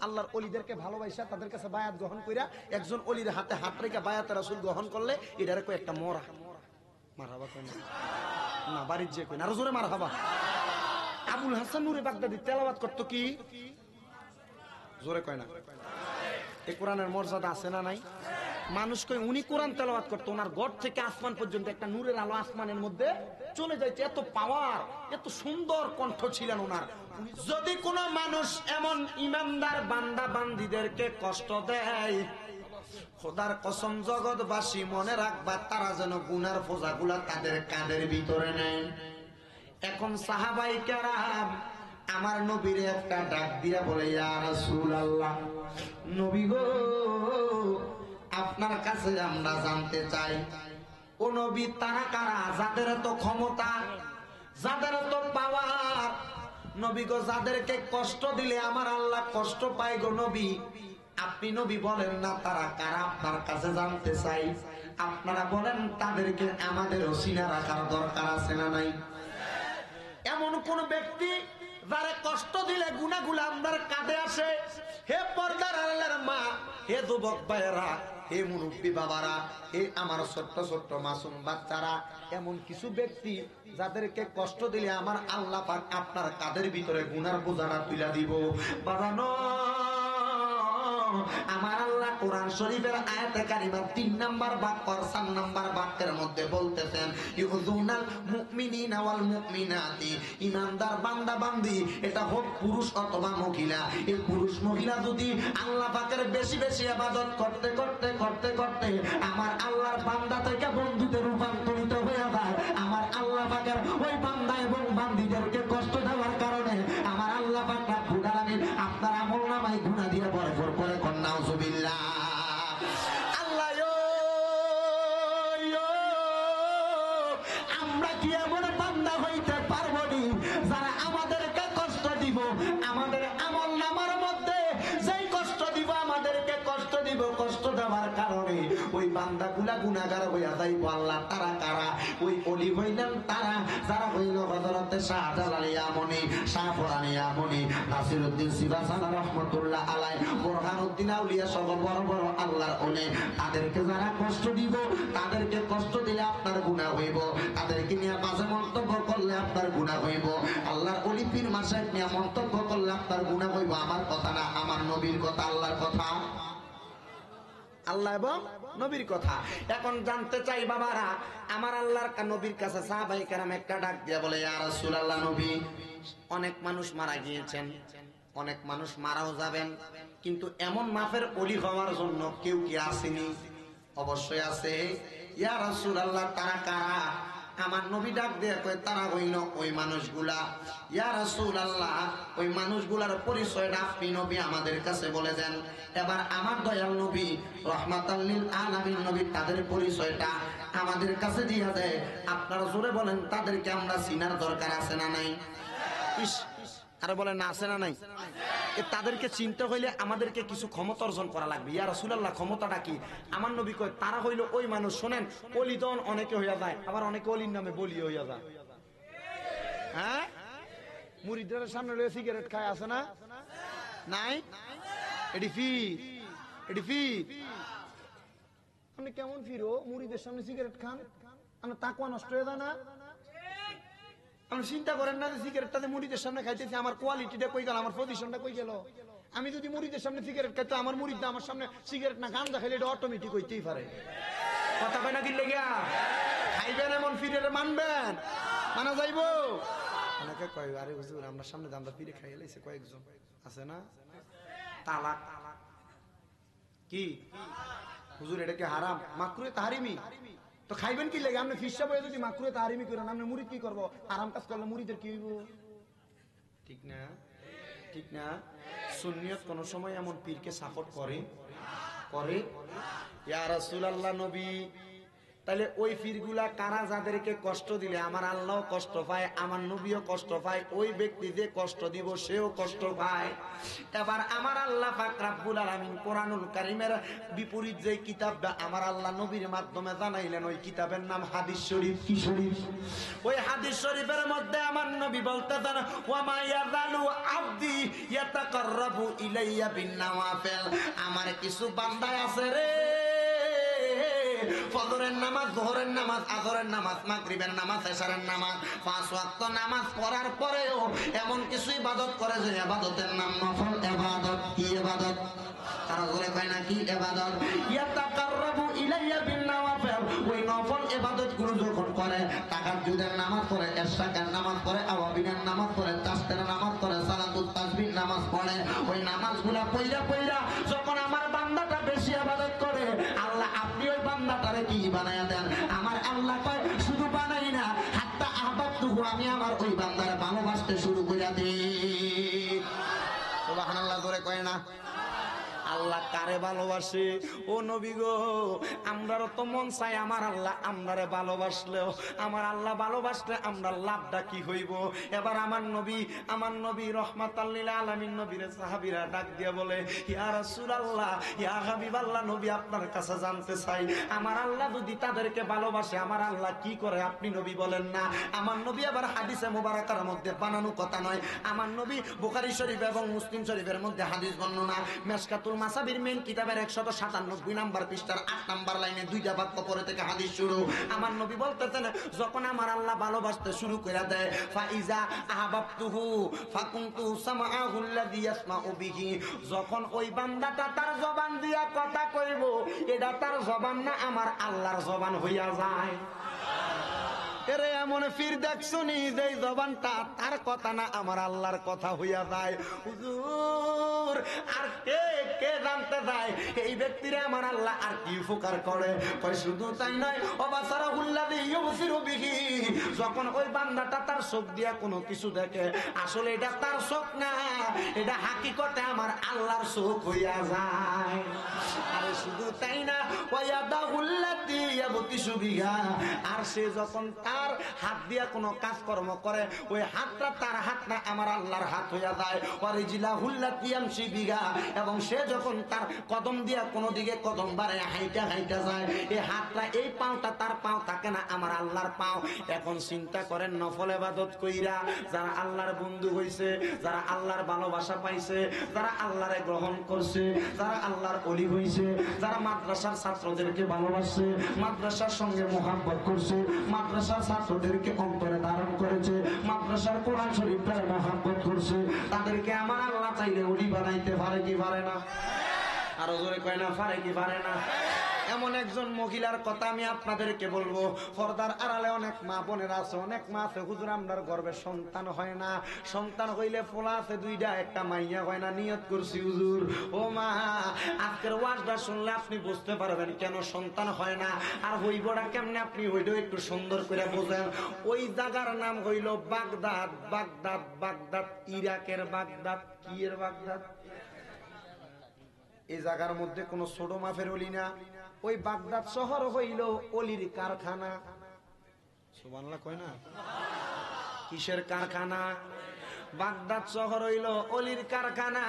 আল্লাহর ওলিদেরকে ভালোবাসা তাদের কাছে বায়াত গ্রহণ কইরা একজন ওলির হাতে হাত রেখে বায়াত রাসূল গ্রহণ করলে এটারে কই একটা মরা মারহাবা কই না বাড়ির যে কই না আরো জোরে মারহাবা। আবুল হাসান নূরে বাগদাদি তেলাওয়াত করতো কি জোরে কয় না এই কোরআনের মর্যাদা আছে না নাই? মানুষ কই উনি কোরআন তেলাওয়াত করতো, ওনার ঘর থেকে আসমান পর্যন্ত একটা নূরের আলো আসমানের মধ্যে চলে যাইছে, এত পাওয়ার, এত সুন্দর কণ্ঠ ছিলেন ওনার। যদি কোনো মানুষ এমন ইমানদার বান্দা বান্দীদেরকে কষ্ট দেয়, খোদার কসম জগৎবাসী মনে রাখবা তারা যেন গুনার ফোঁজাগুলা তাদের কাঁধের ভিতরে নেয়। এখন সাহাবাই কেরাম আমার নবীর একটা ডাক দিয়া বলে, ইয়া রাসূলুল্লাহ, নবী গো আপনার কাছে আমরা জানতে চাই, ও নবী তারা কারা যাদের এত ক্ষমতা, যাদের এত পাওয়ার, নবী গো যাদেরকে কষ্ট দিলে আমার আল্লাহ কষ্ট পায় গো নবী, আপনি নবী বলেন না তারা কারা, আপনার কাছে জানতে চাই। আপনারা বলেন তাদেরকে আমাদের ওসিলা রাখার দরকার আছে না নাই? এমন কোন ব্যক্তি যারা কষ্ট দিলে গুনাহগুলো আপনার কাঁধে আসে, হে পর্দার আড়ালের মা, হে যুবক ভাইয়েরা, হে মুরব্বী বাবারা, হে আমার ছোট্ট ছোট্ট মাসুম বাচ্চারা, এমন কিছু ব্যক্তি যাদেরকে কষ্ট দিলে আমার আল্লাহ পাক আপনার কাঁধের ভিতরে গুনার বোঝাটা তুলে দিব। বাবানো, আমার আল্লাহ কোরআন শরীফের আয়াতে কারিমা 3 নাম্বার বাক্য 4 নাম্বার বাক্যের মধ্যে বলতেছেন, ইউযুনাল মুমিনিনা ওয়াল মুমিনাতি, ঈমানদার বান্দা বান্দি, এটা হোক পুরুষ অথবা মহিলা, এই পুরুষ মহিলা যদি আল্লাহ পাকের বেশি বেশি ইবাদত করতে করতে করতে করতে আমার আল্লাহর বান্দা থেকে বন্ধুতে রূপান্তরিত হয়ে যায়, আমার আল্লাহ পাকের ওই বান্দা এবং বান্দীদেরকে কষ্ট দেওয়ার কারণে আমার আল্লাহ পাক রব্বুল আলামিন আপনার আমলনামায় গুনাহ দিয়ে ভরপুর করে নাউযুবিল্লাহ। আল্লাহ আমরা কি এমন বান্দা হইতে পারবো নি যারা আমাদেরকে কষ্ট দিব, আমাদের আমল নামার মধ্যে যেই কষ্ট দিব, আমাদেরকে কষ্ট দিব, কষ্ট দেওয়ার কারণে ওই বান্দাগুলা গুনাহগার হইয়া যাইব। আল্লাহ তারা কারা? ওই ওলি হইলেন তারা যারা হইল হযরতে শাহজালাল ইয়ামনি, শাহফরানি ইয়ামনি, নাসিরউদ্দিন সিবাসানা রহমাতুল্লাহ আলাইহি, বুরহানুদ্দিন আউলিয়া সহ বড় বড় আল্লাহর ওলি, তাদেরকে যারা কষ্ট দিব, তাদেরকে কষ্ট দিলে আপনার গুনাহ হইব, তাদেরকে নিয়ে বাজে মন্তব্য করলে আপনার গুনাহ হইব, আল্লাহর ওলি পীর মাশায়েখ নিয়ে মন্তব্য করলে আপনার গুনাহ হইব। আমার কথা না, আমার নবীর কথা, আল্লাহর কথা, আল্লাহ এবং নবীর কথা। এখন জানতে চাই বাবারা, আমার আল্লাহর নবীর কাছে সাহাবায়ে কেরাম একটা ডাক দিয়া বলে, ইয়া রাসূলুল্লাহ নবী, অনেক মানুষ মারা গিয়েছেন, অনেক মানুষ মারাও যাবেন, কিন্তু এমন মাফের ওলি হওয়ার জন্য কেউ কি আসেনি? অবশ্যই আছে। ইয়া রাসূলুল্লাহ তারা কারা? আমার নবী ডাক দিয়ে কয়, তারা হইল ওই মানুষগুলা। ইয়া রাসূলুল্লাহ ওই মানুষগুলার পরিচয়টা আপনি নবী আমাদের কাছে বলে দেন। এবার আমার দয়াল নবী রাহমাতাল লিল আলামিন নবী তাদের পরিচয়টা আমাদের কাছে দিয়ে দেয়। আপনারা জোরে বলেন, তাদেরকে আমরা চিনার দরকার আছে না নাই? ইস, আরে বলেন না, আছে না নাই? তাদেরকে চিনতে হইলে আমাদেরকে কিছু ক্ষমতা অর্জন করা লাগবে। ইয়া রাসূলুল্লাহ ক্ষমতাটা কি? আমার নবী কয়, তারা হইল ওই মানুষ। শোনেন, অলিদন অনেকে হইয়া যায়, আবার অনেকে অলির নামে বলি হইয়া যায়। হ্যাঁ, মুরিদদের সামনে লয়ে সিগারেট খায়, আছে না নাই? এডি ফির, এডি ফির। আপনি কেমন ফিরো মুরিদের সামনে সিগারেট খান? আমার তাকওয়া নষ্ট হয়ে যায় না? আপনি চিন্তা করেন না যে সিগারেটটাতে মুরিদের সামনে খাইতেছি, আমার কোয়ালিটিটা কই গেল, আমার পজিশনটা কই গেল? আমি যদি মুরিদের সামনে সিগারেট খাইতো, আমার মুরিদ আমার সামনে সিগারেট না গাঁজা খাইলে এটা অটোমেটিক হইতেই পারে। কথা কয় না কি লেগা? খাইবেন এমন ফিরে মানবেন? মানা যাইব? অনেকে কয়, আরে হুজুর আমরা সামনে দামটা ফিরে খাই লাইছে কয়েকজন, আছে না? তালাক কি হুজুর, এটা কি হারাম? মাকরুহে তাহরিমি। তো খাইবেন কি লাগে? আপনি ফিসা বয়ে যদি মাকরুহে তাহরিমি করেন, আপনি মুরিদ কি করবো? হারাম কাজ করলে মুরিদের কি হইব? ঠিক না? ঠিক না? সুন্নিয়ত কোন সময় এমন পীরকে সাপোর্ট করে? করে? ইয়া রাসূলুল্লাহ নবী, তাহলে ওই পীরগুলা কারা? যাদেরকে কষ্ট দিলে আমার আল্লাহ কষ্ট পায়, আমার নবীও কষ্ট পায়, ওই ব্যক্তি যে কষ্ট দিব সেও কষ্ট পায়। এবার আমার আল্লাহ পাক রব্বুল আলামিন কোরআনুল কারীমের বিপরীত যে কিতাবটা আমার আল্লাহ নবীর মাধ্যমে জানাইলেন, ওই কিতাবের নাম হাদিস শরীফ। কি শরীফ? ওই হাদিস শরীফের মধ্যে আমার নবী বলতেছেন, ওয়া মা ইয়াযালু আবদি ইয়াতাকাররাবু ইলাইয়া বিন নওয়াফিল, আমার কিছু বান্দা আছে রে, ফজরের নামাজ, যোহরের নামাজ, আসরের নামাজ, মাগরিবের নামাজ, এশারের নামাজ, 5 ওয়াক্ত নামাজ পড়ার পরেও এমন কিছু ইবাদত করে যে ইবাদতের নাম নফল ইবাদত। কি ইবাদত? তারা বলে কয় না কি ইবাদত? ইয়াতাকাররাবু ইলাইয়া বিন নওয়াফিল, ওই নফল ইবাদতগুলো যখন করে, তাহাজ্জুদের নামাজ পড়ে, ইশরাকের নামাজ পড়ে, আওয়াবিনের নামাজ পড়ে, তাসবিহের নামাজ পড়ে, সালাতুত তাসবিহ নামাজ পড়ে, ওই নামাজগুলো পড়া পড়া যখন আমার বান্দাটা বেশি ইবাদত করে, আল্লাহ আপনি ওই বান্দাটারে কি বানায়া দেন? আমার আল্লাহ কয় শুধু বানাই না, হাত্তা আহবাবতুহু, আমি আমার ওই বান্দারে ভালোবাসতে শুরু করে দিই। সুবহানাল্লাহ জোরে কয় না? আল্লাহ কারে ভালোবাসে? ও নবী গো, আমরারও তো মন চাই আমার আল্লাহ আমরারে ভালোবাসলেও, আমার আল্লাহ ভালোবাসলে আমরা লাভটা কি হইব? এবার আমার নবী রহমাতাল লিল আলামিন নবীর সাহাবীরা ডাক দিয়ে বলে, ইয়া রাসূলুল্লাহ, ইয়া হাবিবাল্লাহ, নবী আপনার কাছে জানতে চাই, আমার আল্লাহ যদি তাদেরকে ভালোবাসে আমার আল্লাহ কি করে? আপনি নবী বলেন না। আমার নবী আবার হাদিসে মুবারাকার মধ্যে বানানো কথা নয়, আমার নবী বুখারী শরীফ এবং মুসলিম শরীফের মধ্যে হাদিস বর্ণনা, মিশকাতুল মাসাবির মেন কিতাবের 197 নাম্বার পৃষ্ঠার 8 নাম্বার লাইনে 2টা বাক্য পরে থেকে হাদিস শুরু। আমার নবী বলতেছেন, যখন আমার আল্লাহ ভালোবাসতে শুরু করে দেয়, ফাইজা আহবাবতুহু ফাকুনতু সামাআহু আল্লাযী ইয়াসমাউ বিহি, যখন ওই বান্দাটা তার জবান দিয়া কথা কইব, এটা তার জবান না, আমার আল্লাহর জবান হইয়া যায়। এরে এমন ফির দেখছনি যে জবানটা তার কথা না, আমার আল্লাহর কথা হইয়া যায়। হুজুর, আর কে কে জানতে যায় এই ব্যক্তিরে আমার আল্লাহ আর কি উপকার করে? কয় শুধু তাই নয়, অবাসারাহুল্লাযী ইউবসিরু বিহি, যখন ওই বান্দাটা তার চোখ দিয়া কোনো কিছু দেখে, আসলে এটা তার চোখ না, এটা হাকিকতে আমার আল্লাহর চোখ হইয়া যায়। আর শুধু তাই না, ওয়ায়াদাহুল্লাযী ইয়াবতিশু বিহা, আর সে যখন তার হাত দিয়া কোনো কাজকর্ম করে, ওই হাতটা তার হাত না, আমার আল্লাহর হাত হইয়া যায়। ওয়ারিজলাহুল্লাতী ইয়ামশি বিহা, এবং সে যখন তার কদম দিয়া কোনো দিকে কদম বাড়ায় হাইটা হাইটা যায়, এই হাতটা, এই পাওটা তার পাও থাকে না, আমার আল্লাহর পাও। এখন চিন্তা করেন, নফল ইবাদত কইরা যারা আল্লাহর বন্ধু হইছে, যারা আল্লাহর ভালোবাসা পাইছে, যারা আল্লাহরে গ্রহণ করছে, যারা আল্লাহর ওলি হইছে, যারা মাদ্রাসার ছাত্রদেরকে ভালোবাসছে, মাদ্রাসার সঙ্গে মোহাব্বত করছে, মাদ্রাসার ছাত্রদেরকে অন্তরে ধারণ করেছে, মাদ্রাসার কোরআন শরীফের মোহাব্বত করছে, তাদেরকে আমার আল্লাহ চাইলে ওলি বানাইতে পারে কি পারে না? আরো জোরে কয় না, পারে কি পারে না? এমন একজন মহিলার কথা আমি আপনাদেরকে বলবো, পর্দার আড়ালে অনেক মা বোনেরা আছে, অনেক মা আছে, হুজুর আমরার গর্ভে সন্তান হয় না, সন্তান হইলে ফোলা আছে 2টা, একটা মাইয়া হয় না, নিয়ত করছি হুজুর। ও মা, আজকের ওয়াজটা শুনলে আপনি বুঝতে পারবেন কেন সন্তান হয় না, আর হইবটা কেমনে আপনি হইলেও একটু সুন্দর করে বোঝেন। ওই জায়গার নাম হইল বাগদাদ। বাগদাদ, বাগদাদ ইরাকের বাগদাদ। কি এর বাগদাদ? এই জায়গার মধ্যে কোন ছোট মাফের অলি না। ওই বাগদাদ শহর হইল অলির কারখানা। সুবহানাল্লাহ কয় না? কিসের কারখানা? বাগদাদ শহর হইল অলির কারখানা,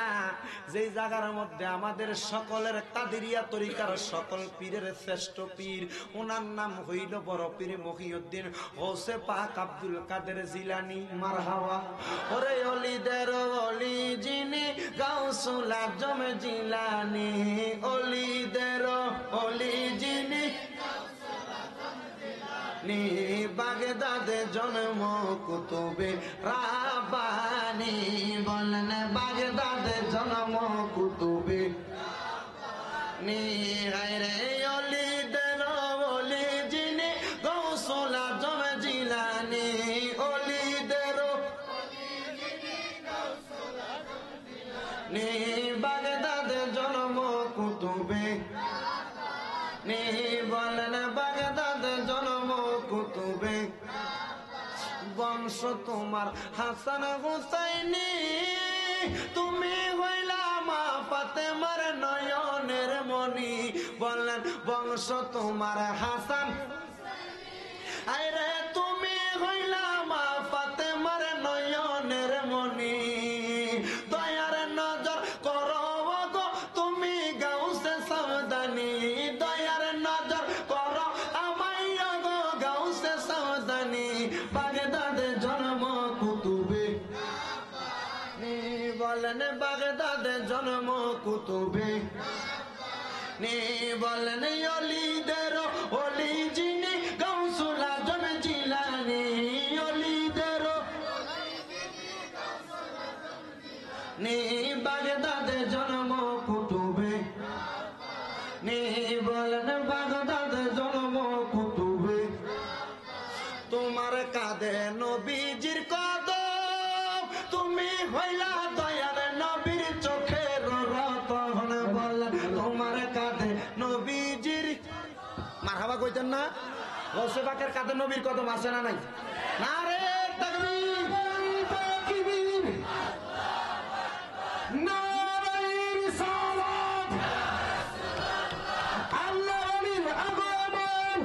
যেই জায়গার মধ্যে আমাদের সকলের কাদেরিয়া তরিকার সকল পীরের শ্রেষ্ঠ পীর, ওনার নাম হইল বড় পীর মহিউদ্দিন গৌসে পাক আব্দুল কাদের জিলানী। মারহাবা। ওরে অলিদের অলি যিনি গাউসুল আজম জিলানী, অলিদের অলি যিনি বাগদাদে জন্ম কুতুবে রাব্বানি, বলেন বাগদাদে জন্ম কুতুবে নি। রে অলিদের অলি যিনি গৌসুল আজম জিলানী, অলিদের নি বাগদাদে জন্ম কুতুবে নি, বলেন বাগদাদে জন্ম কুতুবে। বংশ তোমার হাসান হুসাইনি, তুমি হইলা মা ফাতেমার নয়নের মনি, বলেন বংশ তোমার হাসান আরে তুমি হইলা মা ফাতেমার নয়নের মনি, দয়ার নজর করো গো তুমি গাউসে সাউদানি, দয়ার নজর করো আমায় গো গাউসে সাউদানি। বাগদাদে জন্ম কুতুবে বলেন, বাগদাদে জন্ম কুতুবে বলেন, অলিদের অলি যিনি গাউসুল আজম জিলানী, অলিদের বাগদাদে জন্ম কুতুবে বলেন, বাগদাদে জন্ম কুতুবে। তোমার কাঁধে নবীজির কদম, তুমি হইলা দয়ার নবীর চোখের রতন। বলেন তোমার কাঁধে নবীজির, মারহাবা কইতেন না? গৌসে পাকের কাঁধে নবীর কদম আছে না নাই? নারে তাকবীর, তাকবীর, নারে রিসালাত, আল্লাহ ওলির আগমন,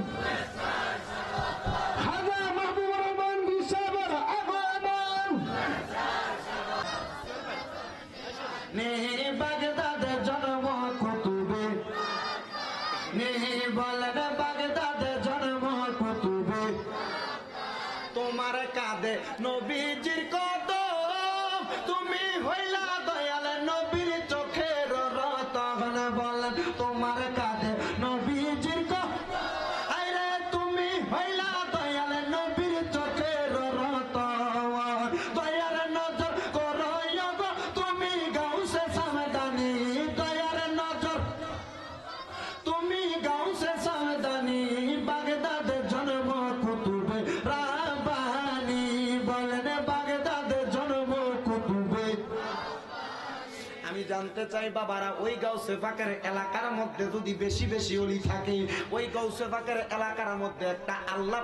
খাজা মাহবুবুর রহমান বিশাবর আগমন। বাগদাদে জন্ম কুতুবে বলেন, বাগদাদে জন্ম কুতুবে। তোমার কাঁধে নবীজির কদম, তুমি হইলা দয়াল নবীর চোখের রতন। বলেন তোমার কাঁধে নবীজির কদম, আরে তুমি হইলা দয়াল নবীর চোখের রতন। দয়ার নজর করো গো তুমি গাউসে সামদানি, দয়ার নজর তুমি গাউসে সামদানি। বাগদাদে জন্ম কুতুবে রাব্বানি, বলেন বাগদাদে জন্ম কুতুবে। আমি জানতে চাই বাবারা, ওই গাউসে পাকের এলাকার মধ্যে যদি বেশি বেশি অলি থাকে, ওই গাউসে পাকের এলাকার মধ্যে একটা আল্লাহ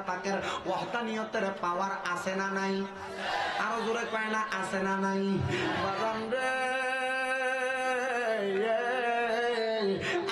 পাকের ওয়াহদানিয়তের পাওয়ার আছে না নাই? আরো জোরে কয় না আছে না নাই? বাজান রে,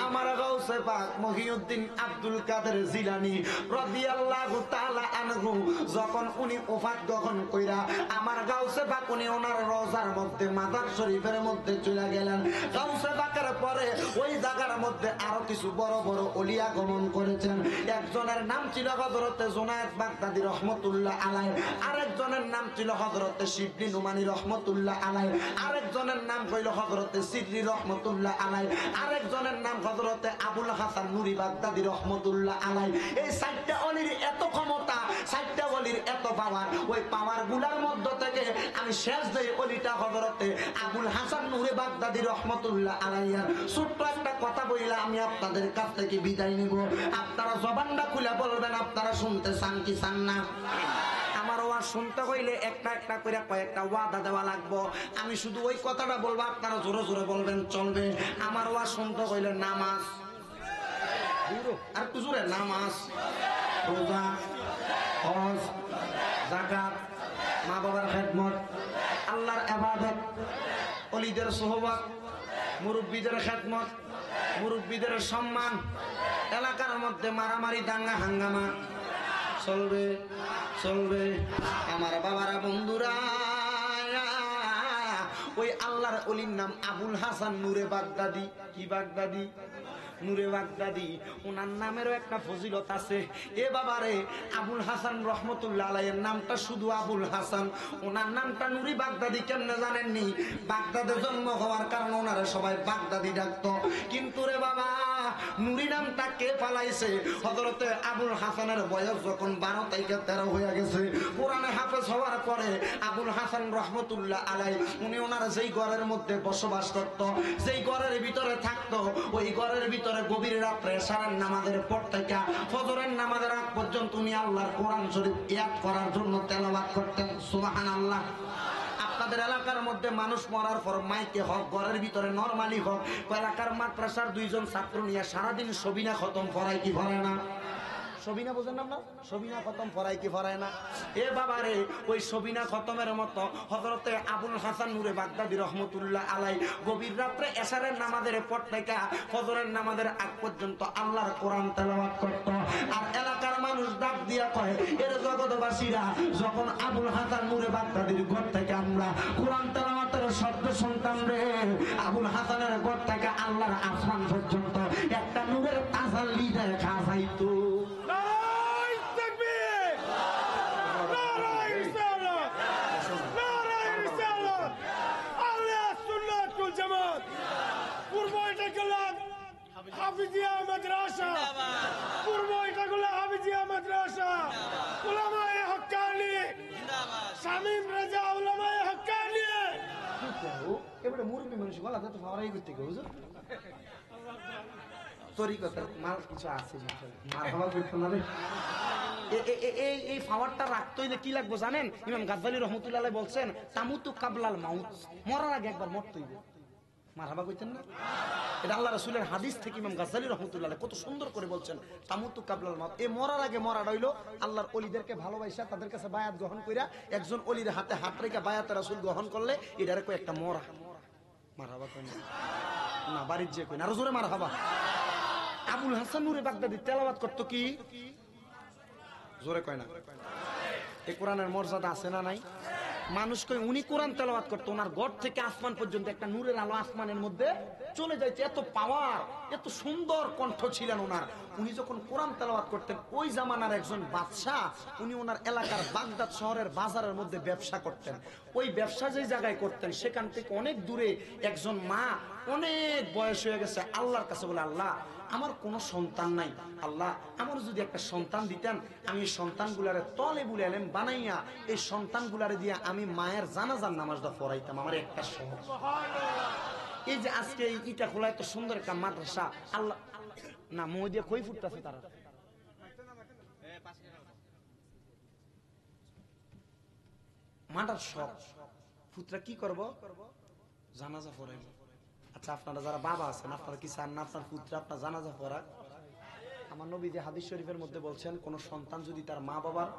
আমার গাউসে পাক মহিউদ্দিন আব্দুল কাদের জিলানী রাদিয়াল্লাহু তাআলা আনহু যখন উনি ওফাত গ্রহণ কইরা, আমার গাউসে পাক উনি ওনার রওজার মধ্যে মাজার শরীফের মধ্যে চলে গেলেন। গাউসে পাকের পরে ওই জায়গার মধ্যে আরো কিছু বড় বড় ওলি আগমন করেছেন। একজনের নাম ছিল হযরতে জুনায়েদ বাগদাদী রহমাতুল্লাহ আলাইহি, আরেকজনের নাম ছিল হযরতে শিবলি নুমানী রহমাতুল্লাহ আলাইহি, আরেকজনের নাম হইল হযরতে সিররি রহমাতুল্লাহ আলাইহি, আরেকজনের নাম হযরতে আবুল হাসান নুরি বাগদাদী রহমাতুল্লাহ আলাইহি। এই চারটা ওলির এত ক্ষমতা, চারটা ওলির এত পাওয়ার, ওই পাওয়ার গুলার মধ্য থেকে আমি শেষ দেই ওলিটা হযরতে আবুল হাসান নুরি বাগদাদী রহমাতুল্লাহ আলাইহি। ছোট্ট একটা কথা বইলা আমি আপনাদের কাছ থেকে বিদায় নিব। আপনারা জবানটা খুলে বলবেন আপনারা শুনতে চান কি চান না? আমার ওয়াজ শুনতে হইলে একটা একটা করে কয়েকটা ওয়াদা দেওয়া লাগবো। আমি শুধু ওই কথাটা বলবো, আপনারা জোরে জোরে বলবেন চলবে। আমার ওয়াজ শুনতে হইলে নামাজ, আর একটু জোরে, নামাজ, রোজা, হজ, যাকাত, মা বাবার খেদমত, আল্লাহর ইবাদত, ওলিদের সোহবত, মুরব্বীদের খেদমত, মুরব্বীদের সম্মান, এলাকার মধ্যে মারামারি দাঙ্গা হাঙ্গামা চলবে চলবে। আমার বাবারা বন্ধুরা, ওই আল্লাহর ওলির নাম আবুল হাসান নূরে বাগদাদী। কি বাগদাদী? নূরে বাগদাদী। ওনার নামেরও একটা ফজিলত আছে। এ বাবারে, আবুল হাসান রহমতুল্লাহ আলাইহির নামটা শুধু আবুল হাসান, ওনার নামটা নুরি বাগদাদী কেমনে জানেননি? বাগদাদে জন্ম হওয়ার কারণে ওনারা সবাই বাগদাদী ডাকতো। কিন্তু রে বাবা, নুরি নামটা কে পালাইছে? হযরতে আবুল হাসানের বয়স যখন 12 থেকে 13 হয়ে গেছে, কোরআনে হাফেজ হওয়ার পরে আবুল হাসান রহমতুল্লাহ আলাইহি উনি ওনার যেই ঘরের মধ্যে বসবাস করত, যেই ঘরের ভিতরে থাকতো, ওই ঘরের ভিতরে গভীর রাত্রে সারার নামাজের পর থেকে ফজরের নামাজের আগ পর্যন্ত উনি আল্লাহর কোরআন শরীফ ইয়াদ করার জন্য তেলাওয়াত করতেন। সুবহানাল্লাহ। আপনাদের এলাকার মধ্যে মানুষ মরার পর মাইকে হোক, ঘরের ভিতরে নরমালি হোক, এলাকার মাদ্রাসার 2 জন ছাত্র নিয়ে সারাদিন সবিনা খতম পড়ায় কি পড়ে না? সবিনা বোঝেন না আপনার? সবিনা খতম ফরাই কি ফরায় না? এ বাবা রে, ওই সবিনা খতমের মতো হযরতে আবুল হাসান নূরে বাগদাদী রহমতুল্লাহ আলাই গভীর রাত্রে এশারের নামাজের পর থেকে ফজরের নামাজের আগ পর্যন্ত আল্লাহর কোরআন তেলাওয়াত করত। আর এলাকার মানুষ ডাক দিয়া কয়, এর জগৎবাসীরা, যখন আবুল হাসান নূরে বাগদাদীর ঘর থেকে আমরা কোরআন তেলাওয়াতের শব্দ শুনতাম রে, আবুল হাসানের ঘর থেকে আল্লাহর আসমান পর্যন্ত একটা নূরের তাসাল্লি দেখা যাইতো। নারায়ে তাকবীর, নারায়ে রিসালাত, নারায়ে রিসালাত, আহলে সুন্নাত ওয়াল জামাত। পূর্ব এটা গেলাম হাফিজিয়া মাদ্রাসা, পূর্ব এটা গেলাম হাফিজিয়া মাদ্রাসা, উলামায়ে হক্কানি শামীম রাজা, উলামায়ে হক্কানি। এবারে মুরব্বী মানুষ গলা তো ফাওয়ারাই করতে গো হুজুর, তরিকতের মাল কিছু আছে, মারহাবা করতে না রে। এই ফাওয়ারটা রাখতে হইলে কি লাগবে জানেন? ইমাম গাজ্জালী রহমতুল্লাহ আলাইহি বলছেন, তামুতু কাবলাল মাউত, মরার আগে একবার মরতে হইবে। মারহাবা কইতেন না? এটা আল্লাহ রাসূলের হাদিস থেকে ইমাম গাজ্জালী রহমতুল্লাহ আলাইহি কত সুন্দর করে বলছেন, তামুতু কাবলাল মাউত। এই মরার আগে মরাটা হইলো আল্লাহর ওলিদেরকে ভালোবাসা তাদের কাছে বায়াত গ্রহণ কইরা, একজন ওলির হাতে হাত রেখে বায়াত রাসূল গ্রহণ করলে এটারে কই একটা মরা। মারহাবা কই না, বাড়ির যে কই না, আরো জোরে মারহাবা। আবুল হাসান নূরে বাগদাদী তেলাওয়াত করতো কি? জোরে কয় না? এই কোরআনের মর্যাদা আছে না নাই? মানুষ কই উনি কোরআন তেলাওয়াত করতো, ওনার ঘর থেকে আসমান পর্যন্ত একটা নূরের আলো আসমানের মধ্যে চলে যাইছে। এত পাওয়ার, এত সুন্দর কণ্ঠ ছিলেন ওনার। উনি যখন কোরআন তেলাওয়াত করতেন, ওই জামানার একজন বাদশাহ, উনি ওনার এলাকার বাগদাদ শহরের বাজারের মধ্যে ব্যবসা করতেন। ওই ব্যবসা যে জায়গায় করতেন, সেখান থেকে অনেক দূরে একজন মা, অনেক বয়স হয়ে গেছে, আল্লাহর কাছে বলে, আল্লাহ আমার কোনো সন্তান নাই, আল্লাহ আমার যদি একটা সন্তান দিতেন, আমি এই সন্তানগুলারে তলে বুলে এলেম বানাইয়া এই সন্তানগুলারে দিয়ে আমি মায়ের জানাজার নামাজটা পড়াইতাম, আমার একটা শখ। এই যে আজকে এই ইটা খোলা এত সুন্দর একটা মাদ্রাসা, আল্লাহ না মই দিয়ে কই ফুটতেছে তারা, মাটার শখ, পুত্রা কি করব? জানাজা পড়াইব। আচ্ছা, আপনারা যারা বাবা আছেন, আপনারা কি চান না আপনার পুত্র আপনার জানাজা পড়াক? আমার নবী যে হাদিস শরীফের মধ্যে বলছেন, কোন সন্তান যদি তার মা বাবার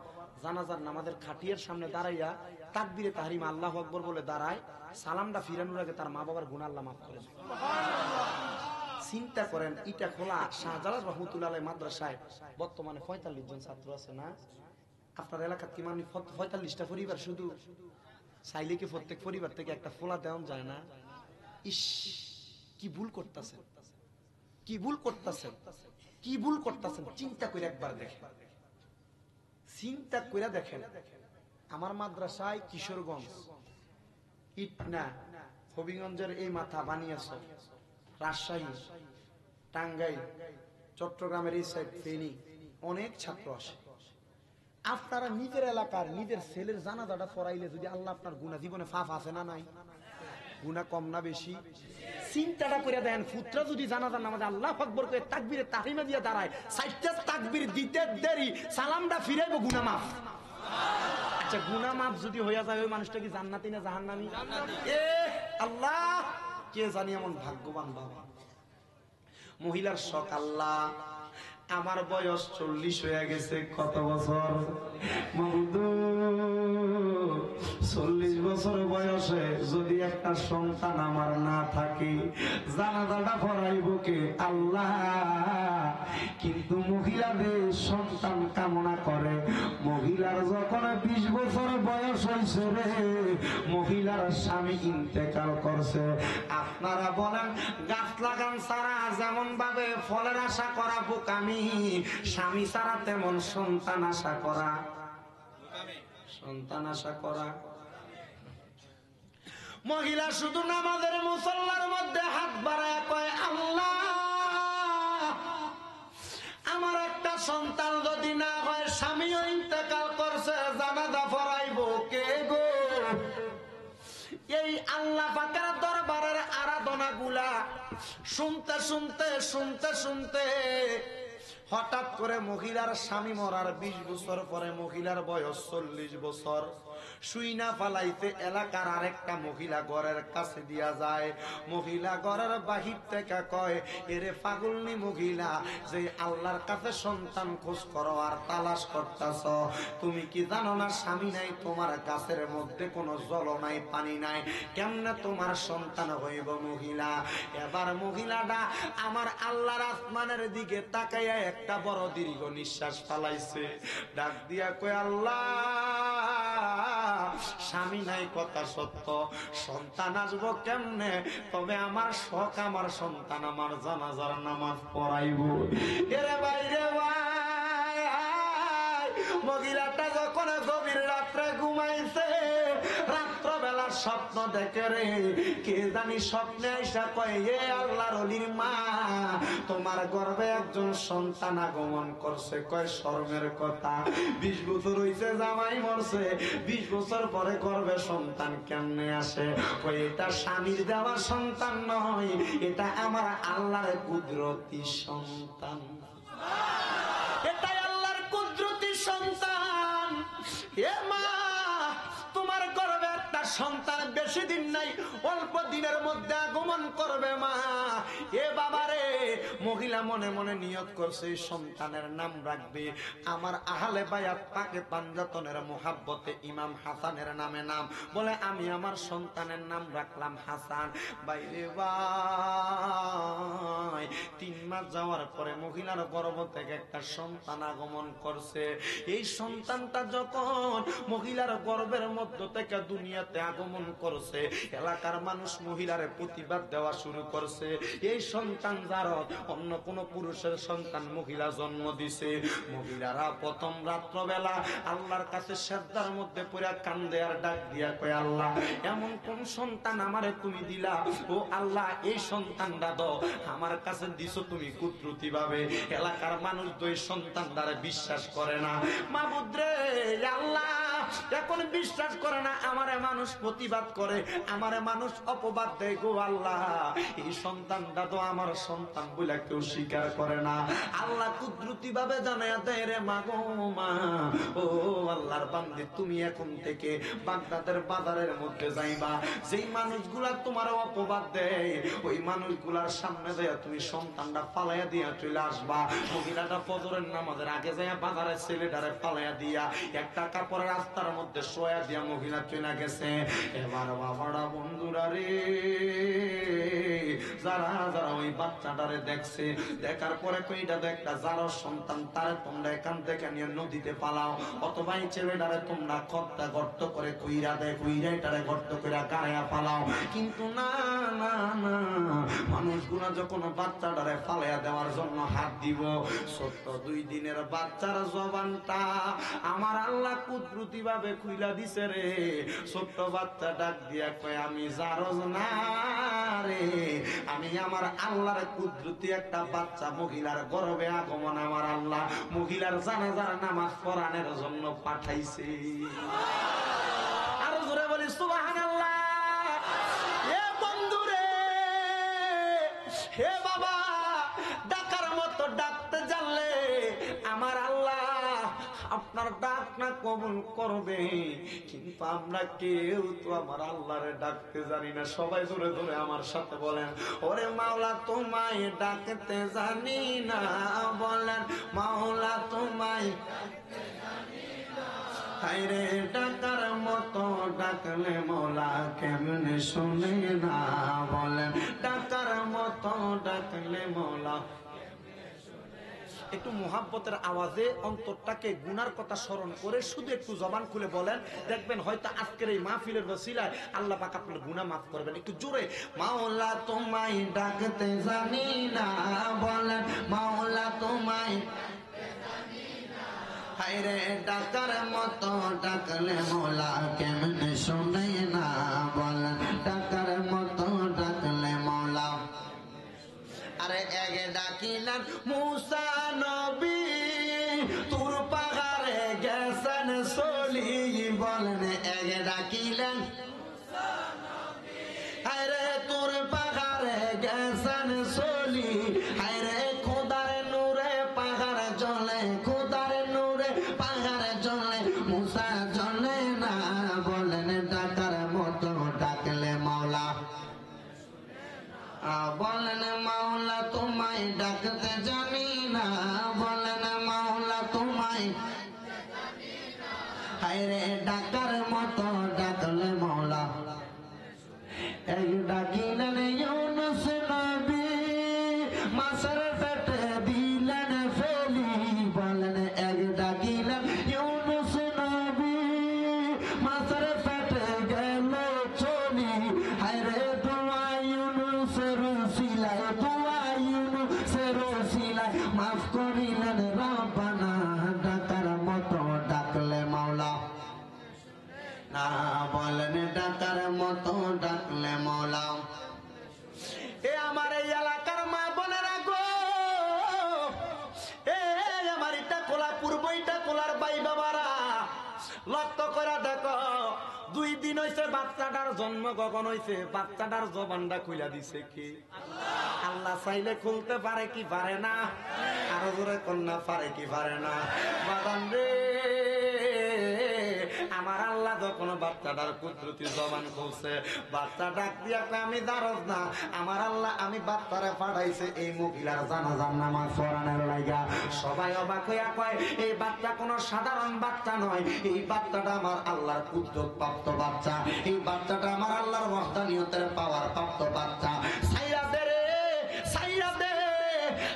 জানাজার নামাজের খাটিয়ার সামনে দাঁড়াইয়া তাকবীরে তাহরিমা আল্লাহু আকবার বলে দাঁড়ায়, সালামটা ফিরানোর আগে তার মা বাবার গুনাহ আল্লাহ মাফ করে দেয়। চিন্তা করেন, ইটা খোলা শাহজালাল রহমতুল্লাহ আলাইহি মাদ্রাসায় বর্তমানে ৪৫ জন ছাত্র আছে না? আপনার এলাকার কি মানে ৪৫টা পরিবার? শুধু চাইলে কি প্রত্যেক পরিবার থেকে একটা ফোলা দেওয়া যায় না? ইস, কি ভুল করতেছেন, কি ভুল করতেছেন, কি ভুল করতেছেন। চিন্তা করে একবার দেখেন, চিন্তা করে দেখেন। আমার মাদ্রাসায় কিশোরগঞ্জ, ইটনা, হবিগঞ্জের এই মাথা বানিয়েছ, রাজশাহী, টাঙ্গাইল, চট্টগ্রামের এই সাইড, ফেনী, অনেক ছাত্র আসে। আপনারা নিজের এলাকার নিজের ছেলের জানাজাটা পড়াইলে যদি আল্লাহ আপনার গুনাহ, জীবনে ফাফ আছে না নাই? গুনাহ কম না বেশি? চিন্তাটা করে দেন, পুত্র যদি জানাজার নামাজে আল্লাহু আকবার করে তাকবীরে তাহরিমা দিয়ে দাঁড়ায়, ৬০টা তাকবীর দিতে দেরি, সালামটা ফিরাইব, গুনাহ মাফ। আচ্ছা, গুনাহ মাফ যদি হইয়া যায়, ওই মানুষটা কি জান্নাতি না জাহান্নামী? এ আল্লাহ, কে জানি এমন ভাগ্যবান বাবা। মহিলার শখ, আল্লাহ আমার বয়স ৪০ হয়ে গেছে, কত বছর? ৪০ বছর বয়সে যদি একটা সন্তান আমার না থাকে, জানাজাটা পড়াইব কে? আল্লাহ। কিন্তু মহিলাদের সন্তান কামনা করে, মহিলার যখন ২০ বছর বয়স হয়েছে রে, মহিলার স্বামী ইন্তেকাল করছে। আপনারা বলেন, গাছ লাগান ছাড়া যেমন ভাবে ফলের আশা করা বোকামি, স্বামী ছাড়া তেমন সন্তান আশা করা, সন্তান আশা করা। মহিলা শুধু নামাজের মুসল্লার মধ্যে হাত বাড়ায় কয়, আল্লাহ আমার একটা সন্তান যদি না হয়, স্বামীও ইন্তেকাল করছে, জানাজা পড়াইব কে গো? এই আল্লাহ পাকের দরবারের আরাধনা গুলা শুনতে শুনতে শুনতে শুনতে হঠাৎ করে মহিলার স্বামী মরার ২০ বছর পরে মহিলার বয়স ৪০ বছর। শুই না ফালাইতে এলাকার আরেকটা মহিলা ঘরের কাছে দিয়া যায়। মহিলা ঘরের বাহির থেকে কয়, এরে পাগলনি মহিলা, যে আল্লাহর কাছে সন্তান খোঁজ করো আর তালাশ করতেছ, তুমি কি জানো না স্বামী নাই, তোমার গাছের মধ্যে কোনো জল নাই, পানি নাই, কেমনে তোমার সন্তান হইব? মহিলা এবার মহিলাটা আমার আল্লাহর আসমানের দিকে তাকাইয়া একটা বড় দীর্ঘ নিঃশ্বাস ফালাইছে, ডাক দিয়া কয়, আল্লাহ স্বামী নাই কথা সত্য, সন্তান আসবো কেমনে? তবে আমার শখ, আমার সন্তান আমার জানাজার নামাজ পড়াইব। এরে ভাই রে ভাই, মহিলাটা যখন গভীর রাত্রে ঘুমাইছে, রাত্রবেলা স্বপ্ন দেখে রে, কে জানি স্বপ্নে আইসা কয়, হে আল্লাহর ওলির মা, তোমার গর্ভে একজন সন্তান আগমন করছে। কয় শরমের কথা, 20 বছর হইছে জামাই মরছে, 20 বছর পরে গর্ভে সন্তান কেমনে আসে? কয় এটা স্বামীর দেওয়া সন্তান নয়, এটা আমার আল্লাহর কুদরতি সন্তান, এটাই আল্লাহর কুদরতি সন্তান। এ মা, তোমার গর্ভে একটা সন্তান বেশি দিন নাই, অল্প দিনের মধ্যে আগমন করবে মা। এ বাবারে, মহিলা মনে মনে নিয়ত করছে এই সন্তানের নাম রাখবে আমার আহলে বায়াত পাকে পাঞ্জাতনের মোহাব্বতে ইমাম হাসানের নামে নাম, বলে আমি আমার সন্তানের নাম রাখলাম হাসান। বাইরে ভাই, 3 মাস যাওয়ার পরে মহিলার গর্ভ থেকে একটা সন্তান আগমন করছে। এই সন্তানটা যখন মহিলার গর্ভের মধ্য থেকে দুনিয়াতে আগমন করছে, এলাকার মানুষ মহিলারে প্রতিবাদ দেওয়া শুরু করছে। এই সন্তান যার অন্য কোন পুরুষের সন্তান মহিলা জন্ম দিছে। মহিলারা প্রথম রাত্রবেলা আল্লাহর কাছে সেজদার মধ্যে পড়ে কান্দে আর ডাক দিয়া কয়, আল্লাহ এমন কোন সন্তান আমারে তুমি দিলা? ও আল্লাহ, এই সন্তানটা দাও, আমার কাছে দিছো তুমি কুদরতি ভাবে। এলাকার মানুষ দুই সন্তান দ্বারা বিশ্বাস করে না। মাবুদ রে আল্লাহ, এখন বিশ্বাস করে না, আমারে মানুষ প্রতিবাদ করে, আমারে মানুষ অপবাদ দেয় গো আল্লাহ, এই সন্তানটা তো আমার সন্তান বলে কেউ স্বীকার করে না। আল্লাহ কুদরতি ভাবে জানায়া দেয়, রে মা গো মা, ও আল্লাহর বান্দী, তুমি এখন থেকে বাগদাদের বাজারের মধ্যে যাইবা, যেই মানুষগুলা তোমার অপবাদ দেয় ওই মানুষগুলার সামনে যাইয়া তুমি সন্তানটা পালাইয়া দিয়া চলে আসবা। মহিলাটা ফজরের নামাজের আগে যাইয়া বাজারের ছেলেটারে পালাইয়া দিয়া একটা কাপড়ের রাস্তার মধ্যে শোয়া দিয়া মহিলা চলে গেছে। এবার বাবারা বন্ধুরা রে, যারা যারা ওই বাচ্চাটারে দেখছে, দেখার পরে কইটা তো একটা যারো সন্তান, তারে তোমরা এখান থেকে নিয়ে নদীতে পালাও, অথবা এই ছেলেটারে তোমরা খত্তা গর্ত করে কইরা দেয়, কইরাটারে গর্ত করে গায়া পালাও। কিন্তু না না না, মানুষগুলা যখন বাচ্চাটারে ফালাইয়া দেওয়ার জন্য হাত দিব, ছোট্ট 2 দিনের বাচ্চার জবানটা আমার আল্লাহ কুদরতি ভাবে খুইলা দিছে রে। ছোট্ট বাচ্চা ডাক দিয়া কয়, আমি জারজ না রে, আমি আমার আল্লাহর কুদরতি একটা বাচ্চা মহিলার গর্ভে আগমন আমার আল্লাহ মহিলার জানাজার নামাজ পড়ানোর জন্য পাঠাইছে। আরো জোরে বলি সুবহানাল্লাহ। এ বন্ধুরে, হে বাবা, ডাকার মতো ডাকতে জানলে আমার আল্লাহ আপনার ডাক না কবুল করবে। কিন্তু আমরা কেউ তো আমার আল্লাহরে ডাকতে জানি না। সবাই জোরে জোরে আমার সাথে বলেন, ওরে মাওলা তোমায় ডাকতে জানি না, বলেন মাওলা তোমায় হায়রে ডাকার মতো ডাকলে মৌলা কেমনে শুনে না, বলেন ডাকার মতো ডাকলে মৌলা। একটু মুহাব্বতের আওয়াজে অন্তরটাকে গুনার কথা স্মরণ করে শুধু একটু জবান খুলে বলেন, দেখবেন হয়তো আজকের এই মাহফিলের ওসিলায় আল্লাহ পাক আপনার গুনাহ মাফ করবেন। একটু জোরে, মাওলা তোমায় ডাকতে জানি না, বলেন মাওলা তোমায় হায়রে ডাকার মতো ডাকলে মৌলা কেমনে শুনে না, বলেন ডাকার মতো ডাকলে মৌলা। আরে এগে ডাকিলেন মুসা নবী, তুর পাহাড়ে গেছেন চলি, বলেন এগে ডাকিলেন হায়রে তুর পাহাড়ে গেছেন চলি, হায়রে খোদার নূরে পাহাড় জ্বলে, খোদার নূরে পাহাড় জ্বলে, মুসা জ্বলে না। বলেন মাওলা তোমায় ডাকতে জানি না, বলেন মাওলা তোমায় হায়রে ডাকার মতো ডাকলে মাওলা এক ডাকিলেন ইউনুস নবী মাছের পেটে দিলেন ফেলি, বলেন এক ডাকিলেন ইউনুস নবী মাছের পেটে গেল চলি, হায়রে দোয়া ইউনুসের সিলায়, দোয়া ইউনুসের সিলায় মাফ করিলেন রব্বানা, ডাকার মতো ডাকলে মাওলা না, বলেন ডাকার মতো ডাকলে মাওলা। এ আমার এই এলাকার মা বোনেরা গো, এ আমার ইটা কোলা পূর্ব ইটা কোলার ভাই বাবারা, লক্ষ্য করে দেখো 2 দিন হইছে বাচ্চাটার জন্ম, কখন হইছে বাচ্চাটার জবানটা খুলে দিছে কি আল্লাহ চাইলে খুলতে পারে কি পারে না? আরো জোরে কন্যা পারে কি পারে না? বাবান রে আমার আল্লাহ যখন বাচ্চাটার কুদরতি জবান খুলছে, বাচ্চা ডাক দিয়া কয় আমি দারজ না, আমার আল্লাহ আমি বাচ্চারে পাঠাইছে এই মহিলার জানাজার নামাজ পড়ানোর লাগা। সবাই অবাক হইয়া কয় এই বাচ্চা কোনো সাধারণ বাচ্চা নয়, এই বাচ্চাটা আমার আল্লাহর কুদরত প্রাপ্ত বাচ্চা, এই বাচ্চাটা আমার আল্লাহর ওয়াহদানিয়তের পাওয়ার প্রাপ্ত বাচ্চা। সাইরা দে রে সাইরা দে,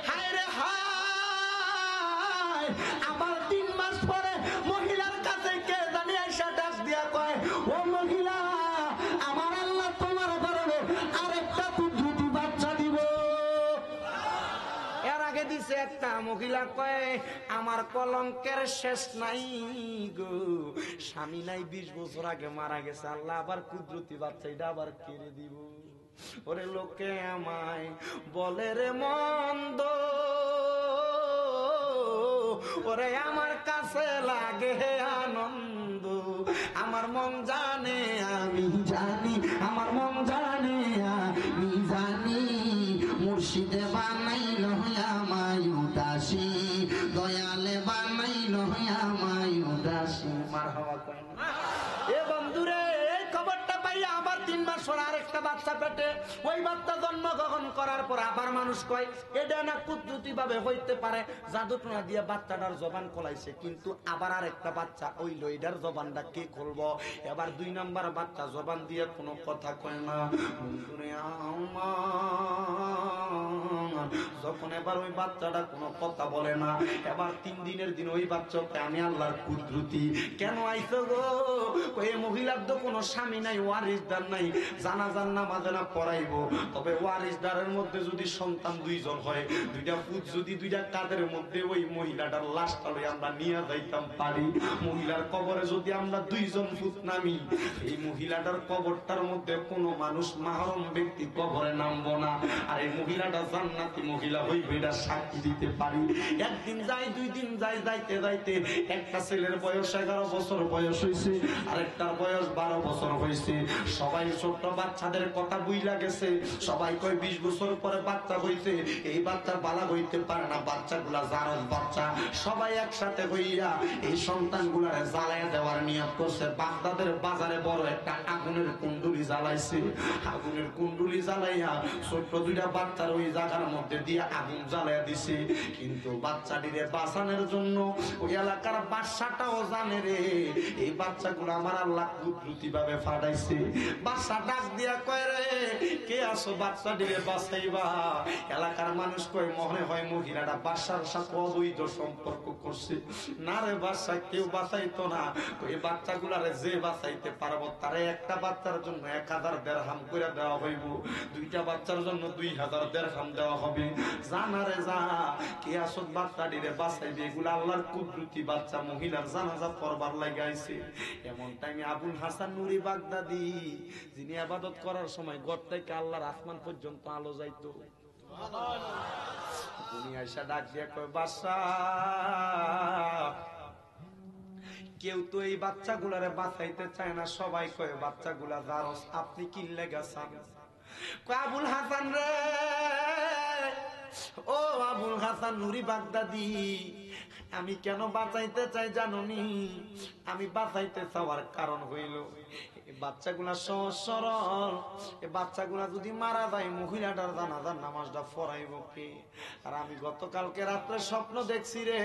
হায় রে হায়, আবার 3 মাস পরে মহিলার কাছে কে জানি আইসা ডাক দিয়া কয় ও মহিলা আমার আল্লাহ তোমার কারণে আরেকটা কুদরতি বাচ্চা দিব। এর আগে দিছে একটা মহিলা কয় আমার কলঙ্কের শেষ নাই গো, স্বামী নাই 20 বছর আগে মারা গেছে, আল্লাহ আবার কুদরতি বাচ্চা এটা আবার কেড়ে দিব। ওরে লোকে আমায় বলে রে মন্দ, ওরে আমার কাছে লাগে আনন্দ, আমার মন জানে আমি জানি, আমার মন জানে আমি জানি, মুর্শিদে বানাইল আমায় উদাসী, দয়ালে বানাইল আমায় উদাসী। মারহাবা করেন এ বন্ধুরে, এই খবরটা পাইয়া আবার 3 মাস পর আরেকটা বাচ্চা পেটে, ওই বাচ্চা জন্মগ্রহণ করার পর আবার মানুষ কয় এটা না কুদরতি ভাবে হইতে পারে, জাদুটোনা দিয়ে বাচ্চাটার জবান খোলাইছে, কিন্তু আবার আরেকটা বাচ্চা ওই লইডার জবানটা কে খুলবো? এবার 2 নাম্বার বাচ্চা জবান দিয়ে কোনো কথা কয় না। বন্ধুরে আমার যখন এবার ওই বাচ্চাটা কোনো কথা বলে না, এবার 3 দিনের দিন ওই বাচ্চাকে আমি আল্লাহর কুদরতি কেন আইছো গো? ওই মহিলার তো কোনো স্বামী নাই, ওয়ারিসদার নাই, জানাজার নামাজে না পড়াইবো, তবে ওয়ারিসদারের মধ্যে যদি সন্তান 2 জন হয়, 2টা পুত যদি 2টা কাদের মধ্যে ওই মহিলাটার লাশটা লই আমরা নিয়ে যাইতাম পারি, মহিলার কবরে যদি আমরা 2 জন পুত নামি, এই মহিলাটার কবরটার মধ্যে কোনো মানুষ মাহরম ব্যক্তি কবরে নামবো না, আর এই মহিলাটা জান্নাতি মহিলা হইবে এটা সাক্ষী দিতে পারি। একদিন যাই 2 দিন যাই, যাইতে যাইতে একটা ছেলের বয়স 11 বছর বয়স হয়েছে, আরেকটার বয়স 12 বছর হয়েছে। সবাই ছোট্ট বাচ্চাদের কথা বুইলা গেছে, সবাই কয় 20 বছর পরে বাচ্চা হইছে, এই বাচ্চা বালা হইতে পারে না, বাচ্চাগুলা জারজ বাচ্চা। সবাই একসাথে হইয়া এই সন্তানগুলারে জ্বালাইয়া দেওয়ার নিয়ত করছে। বাগদাদের বাজারে বড় একটা আগুনের কুণ্ডুলি জ্বালাইছে, আগুনের কুণ্ডুলি জ্বালাইয়া ছোট্ট 2টা বাচ্চার ওই জায়গার মধ্যে দিয়ে আগুন জ্বালাইয়া দিছে। কিন্তু বাচ্চাটিরে বাঁচানোর জন্য ওই এলাকার বাদশাটাও জানে রে এই বাচ্চাগুলো আমার আল্লাহ কুদরতি ভাবে ফাটাইছে। বাদশা ডাক দিয়া কয় রে কে আসো বাচ্চাটিরে বাঁচাইবা? এলাকার মানুষ কয় মনে হয় মহিলাটা বাদশার সাথে অবৈধ সম্পর্ক করছে। না রে বাদশা, কেউ বাঁচাইতো না, ওই বাচ্চাগুলারে যে বাঁচাইতে পারবো তারে একটা বাচ্চার জন্য 1000 দিরহাম করে দেওয়া হইব, 2টা বাচ্চার জন্য 2000 দিরহাম দেওয়া হবে। জানা রে যা, কে আসত বাচ্চাটিরে বাঁচাইবে? এগুলো আল্লাহর কুদরতি বাচ্চা, মহিলার জানাজা পড়বার লাগাইছে। এমন টাইমে আবুল হাসান নুরি বাগদাদি, যিনি ইবাদত করার সময় ঘর থেকে আল্লাহর আসমান পর্যন্ত আলো যাইতো, উনি আইসা ডাক দিয়া কয় বাদশা, কেউ তো এই বাচ্চাগুলারে বাঁচাইতে চায় না, সবাই কয় বাচ্চাগুলা জারজ, আপনি কি লেগেছেন? কয় আবুল হাসান রে, ও আবুল হাসান নুরি বাগদাদি, আমি কেন বাঁচাইতে চাই জানি? আমি বাঁচাইতে চাওয়ার কারণ হইল বাচ্চাগুলা সহজ সরল, এই বাচ্চাগুলা যদি মারা যায় মহিলাটার জানাজার নামাজটা পড়াইব কে? আর আমি গতকালকে রাত্রে স্বপ্ন দেখছি রে,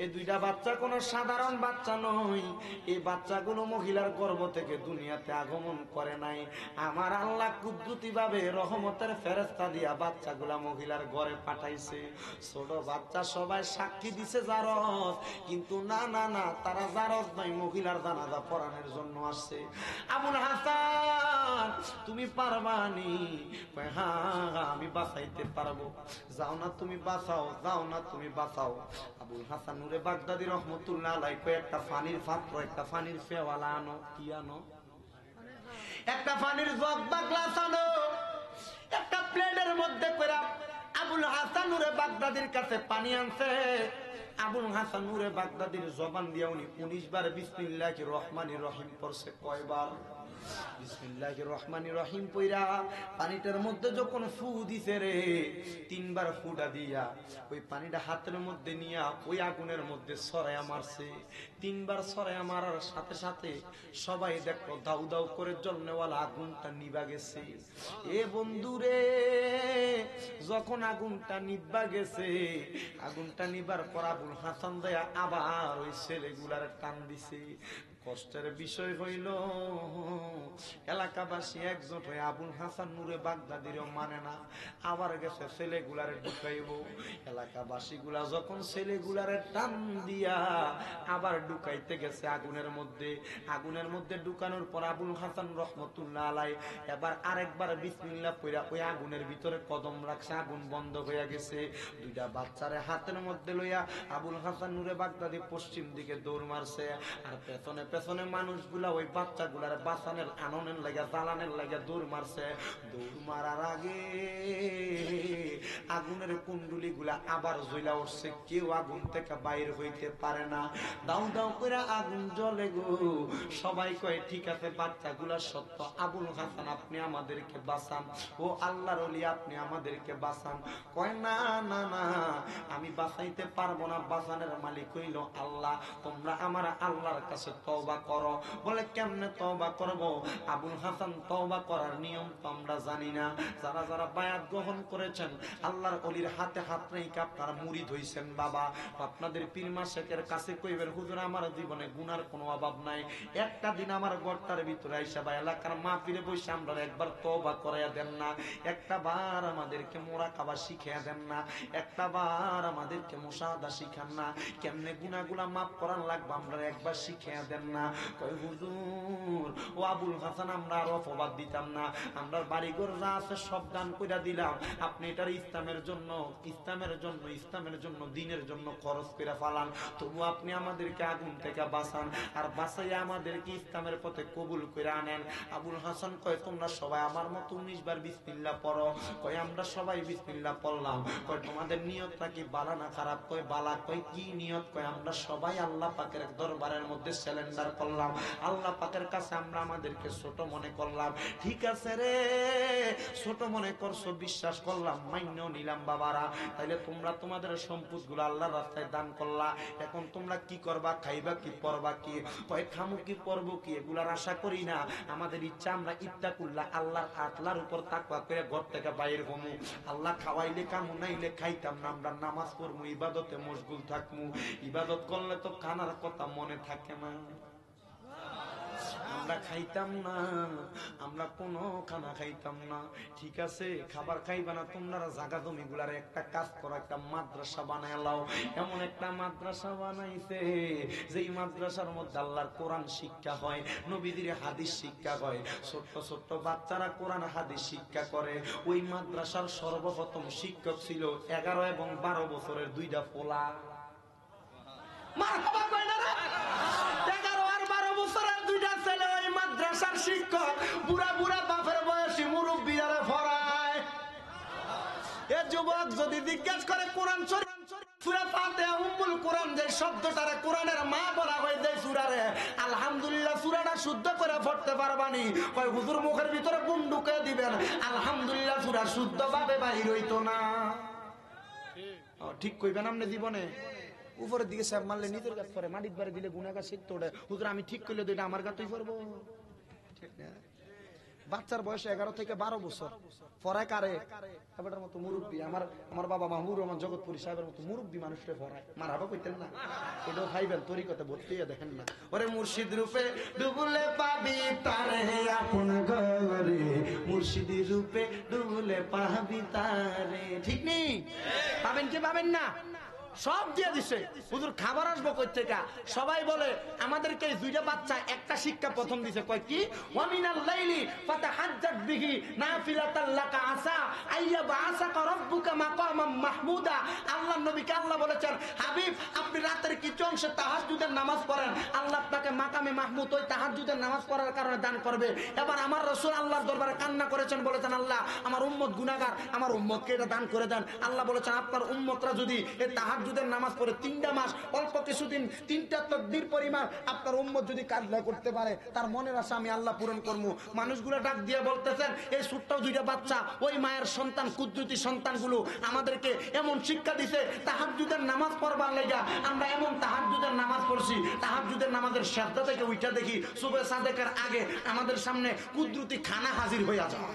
এই দুইটা বাচ্চা কোনো সাধারণ বাচ্চা নয়, এই বাচ্চাগুলো মহিলার গর্ভ থেকে দুনিয়াতে আগমন করে নাই। আমার আল্লাহ কুদরতি ভাবে রহমতের ফেরেশতা দিয়া বাচ্চাগুলা মহিলার ঘরে পাঠাইছে। ছোট বাচ্চা সবাই সাক্ষী দিছে জারজ, কিন্তু না না না, তারা জারজ নয়, মহিলার জানাজা পড়ানোর জন্য আসছে। আবুল হাসান তুমি পারবানি? হ্যাঁ আমি বাঁচাইতে পারবো। যাও না তুমি বাঁচাও, যাও না তুমি বাঁচাও। আবুল হাসান নূরে বাগদাদি রহমতুল্লাহ আলাইহি কয় একটা পানির পাত্র, একটা পানির ফেওয়ালা আনো। কি আনো? একটা পানির জগ বা গ্লাস আনো। একটা প্লেটের মধ্যে করে আবুল হাসান নূরে বাগদাদির কাছে পানি আনছে। আবুল হাসান নূরে বাগদাদির জবান দিয়ে উনি 19 বার বিসমিল্লাহির রহমানির রহিম পড়ছে। কয়বার? বিসমিল্লাহির রহমানির রহিম পইরা পানিটার মধ্যে যখন ফু দিছে রে, 3 বার ফুটা দিয়া ওই পানিটা হাতের মধ্যে নিয়া ওই আগুনের মধ্যে ছড়াইয়া মারছে। 3 বার ছড়াইয়া মারার সাথে সাথে সবাই দেখো দাউ দাউ করে জ্বলনেওয়ালা আগুনটা নিভা গেছে। এ বন্ধুরে, যখন আগুনটা নিভা গেছে, আগুনটা নিবার পর আবুল হাসান দেয়া আবার ওই ছেলেগুলার টান দিছে। কষ্টের বিষয় হইল এলাকাবাসী একজোট হয়ে আবুল হাসান নূরে বাগদাদিরও মানে না, আবার গেছে ছেলেগুলারে ঢুকাইব। এলাকাবাসী গুলা যখন ছেলেগুলারে টান দিয়া আবার ঢুকাইতে গেছে আগুনের মধ্যে, আগুনের মধ্যে ঢুকানোর পর আবুল হাসান রহমতুল্লাহ আলাই এবার আরেকবার বিসমিল্লাহ পড়া ওই আগুনের ভিতরে কদম রাখছে, আগুন বন্ধ হয়ে গেছে। দুইটা বাচ্চারে হাতের মধ্যে লইয়া আবুল হাসান নূরে বাগদাদি পশ্চিম দিকে দৌড় মারছে। আর পেছনে পেছনে মানুষগুলা ওই বাচ্চাগুলার বাঁচানোর আননের লাগে জ্বালানের লাগে দৌড় মারছে। দৌড় মারার আগে আগুনের কুণ্ডুলি গুলা আবার জ্বলা উঠছে, কেউ আগুন থেকে বাইর হইতে পারে না। দাউ দাউ করে আগুন জ্বলে গো। সবাই কয় ঠিক আছে বাচ্চাগুলা সত্য, আবুল হাসান আপনি আমাদেরকে বাঁচান, ও আল্লাহর ওলি আপনি আমাদেরকে বাঁচান। কয় না না না, আমি বাঁচাইতে পারবো না, বাঁচানোর মালিক হইল আল্লাহ, তোমরা আমার আল্লাহর কাছে তওবা করো। বলে কেমনে তওবা করব? আবুল হাসান তওবা করার নিয়ম তো আমরা জানি না। যারা যারা বায়াত গ্রহণ করেছেন আল্লাহর ওলির হাতে হাত রেখে আপনারা মুরিদ হইছেন বাবা, আপনাদের পীর মাশায়েখের কাছে কইবেন হুজুর আমার জীবনে গুনার কোনো অভাব নাই, একটা দিন আমার ঘরটার ভিতরে আইসা বা এলাকার মাহফিলে বসে আমরা একবার তওবা করাইয়া দেন না, একটা বার আমাদেরকে মুরাকাবা শিখিয়ে দেন না, একটা বার আমাদেরকে মুশাহাদা শিখান না, কেমনে গুনাহগুলা মাফ করার লাগবে আমরা একবার শিখিয়ে দেন না। কই হুজুর ও আবুল হাসান আমরা আর অপবাদ দিতাম না, আমরা বাড়িঘর যা আছে সব দান কইরা দিলাম, আপনি এটার ইসলামের জন্য ইসলামের জন্য ইসলামের জন্য দ্বীনের জন্য খরচ কইরা ফালান, তবু আপনি আমাদেরকে আগুন থেকে বাঁচান আর বাঁচাইয়া আমাদেরকে ইসলামের পথে কবুল কইরা আনেন। আবুল হাসান কয় তোমরা সবাই আমার মতো 19 বার বিসমিল্লাহ পড়ো। কয় আমরা সবাই বিসমিল্লাহ পড়লাম। কয় তোমাদের নিয়তটা কি বালা না খারাপ? কয় বালা। কয় কি নিয়ত? কয় আমরা সবাই আল্লাহ পাকের দরবারের মধ্যে সিলিন্ডার করলাম, আল্লাহ পাকের কাছে আমরা আমাদেরকে ছোট মনে করলাম। ঠিক আছে রে, ছোট মনে করছো, বিশ্বাস করলাম, মাইন্যও নিলাম বাবারা, তাইলে তোমরা তোমাদের সম্পদ গুলো আল্লাহর রাস্তায় দান করলা, এখন তোমরা কি করবা? খাইবা কি, পড়বা কি? কয় খামু কি, পড়বো কি, এগুলার আশা করি না, আমাদের ইচ্ছা আমরা ইত্তাকুল্লাহ আল্লাহর আল্লাহর উপর তাকওয়া করে ঘর থেকে বাইর হমু, আল্লাহ খাওয়াইলে কামু নাইলে খাইতাম না, আমরা নামাজ পড়মু, ইবাদতে মশগুল থাকমু। ইবাদত করলে তো খানার কথা মনে থাকে না, আমরা খাইতাম না, আমরা কোনো খানা খাইতাম না। ঠিক আছে খাবার খাইবা না, তোমরা জায়গা জমি গুলার একটা কাজ করো, একটা মাদ্রাসা বানায় লাও। এমন একটা মাদ্রাসা বানাইছে যেই মাদ্রাসার মধ্যে আল্লাহর কোরআন শিক্ষা হয়, নবীদের হাদিস শিক্ষা হয়, ছোট্ট ছোট্ট বাচ্চারা কোরআন হাদিস শিক্ষা করে। ওই মাদ্রাসার সর্বপ্রথম শিক্ষক ছিল 11 এবং 12 বছরের দুইটা পোলা। মারহাবা কই না রে? 11 আর 12 বছরের দুইটা ছেলে ওই মাদ্রাসার শিক্ষক, বুড়া বুড়া বাপের বয়সী মুরব্বিরা পড়ায়। এ যুবক যদি জিজ্ঞেস করে কোরআন শরীফ সূরা ফাতিহা উম্মুল কোরআন যে শব্দটারে কোরআনের মা বলা হয়, যে সূরারে আলহামদুলিল্লাহ সূরাটা শুদ্ধ করে পড়তে পারবানি? কয় হুজুর মুখের ভিতরে গুণ ঢুকে দিবেন, আলহামদুলিল্লাহ সূরা শুদ্ধভাবে বাইর হইতো না। ঠিক কইবেন আপনি জীবনে? উপরের দিকে সাহেব মারলে নিজের গাছ পরে, মাটির বাড়ি দিলে গুনাগার শিখতে ওঠে। হুজুর আমি ঠিক করলে তো এটা আমার গাতই করবো, ঠিক না? বাচ্চার বয়স 11 থেকে 12 বছর, পড়ায় কারে? এবারের মতো মুরব্বী, আমার বাবা মাহবুবুর রহমান জগৎপুরী সাহেবের মতো মুরব্বী মানুষকে পড়ায়। মারহাবা কইতেন না? এটাও খাইবেন, তরিকতে ভর্তি হয়ে দেখেন না। ওরে মুর্শিদ রূপে ডুবলে পাবি তারে আপন ঘরে, মুর্শিদি রূপে ডুবলে পাবি তারে। ঠিক নেই? পাবেন কি পাবেন না? সব দিয়ে দিছে। হুজুর খাবার আসবো কই থেকে? সবাই বলে আমাদেরকে এই দুইটা বাচ্চা একটা শিক্ষা প্রথম দিছে, কয় কি? ওয়ামিনাল লাইলি ফাতাহাজ্জাত বিহি নাফিলাতাল লাকা আসা আইয়া বাআসাকা রাব্বুকা মাকামাম মাহমুদা। আল্লাহর নবীকে আল্লাহ বলেছেন, হাবিব আপনি রাতের কিছু অংশে তাহাজ্জুদের নামাজ পড়েন, আল্লাহ আপনাকে মাকামে মাহমুদ ওই তাহাজ্জুদের নামাজ পড়ার কারণে দান করবে। এবার আমার রাসূল আল্লাহর দরবারে কান্না করেছেন, বলেছেন আল্লাহ আমার উম্মত গুনাহগার, আমার উম্মতকে এটা দান করে দেন। আল্লাহ বলেছেন আপনার উম্মতরা যদি এই তাহাজ্জুদের নামাজ পড়ে 3টা মাস, অল্প কিছুদিন 3টা তাকবীর পরিমাণ আপনার উম্মত যদি কাজ না করতে পারে, তার মনের আশা আমি আল্লাহ পূরণ করবো। মানুষগুলো ডাক দিয়ে বলতেছেন, এই ছোট্ট দুইটা বাচ্চা ওই মায়ের সন্তান, কুদরতি সন্তানগুলো আমাদেরকে এমন শিক্ষা দিছে, তাহাজ্জুদের নামাজ পড়বার লাগা আমরা এমন তাহাজ্জুদের নামাজ পড়ছি, তাহাজ্জুদের নামাজের সাজদা থেকে উঠা দেখি সুবহে সাদেকের আগে আমাদের সামনে কুদরতি খানা হাজির হইয়া যায়।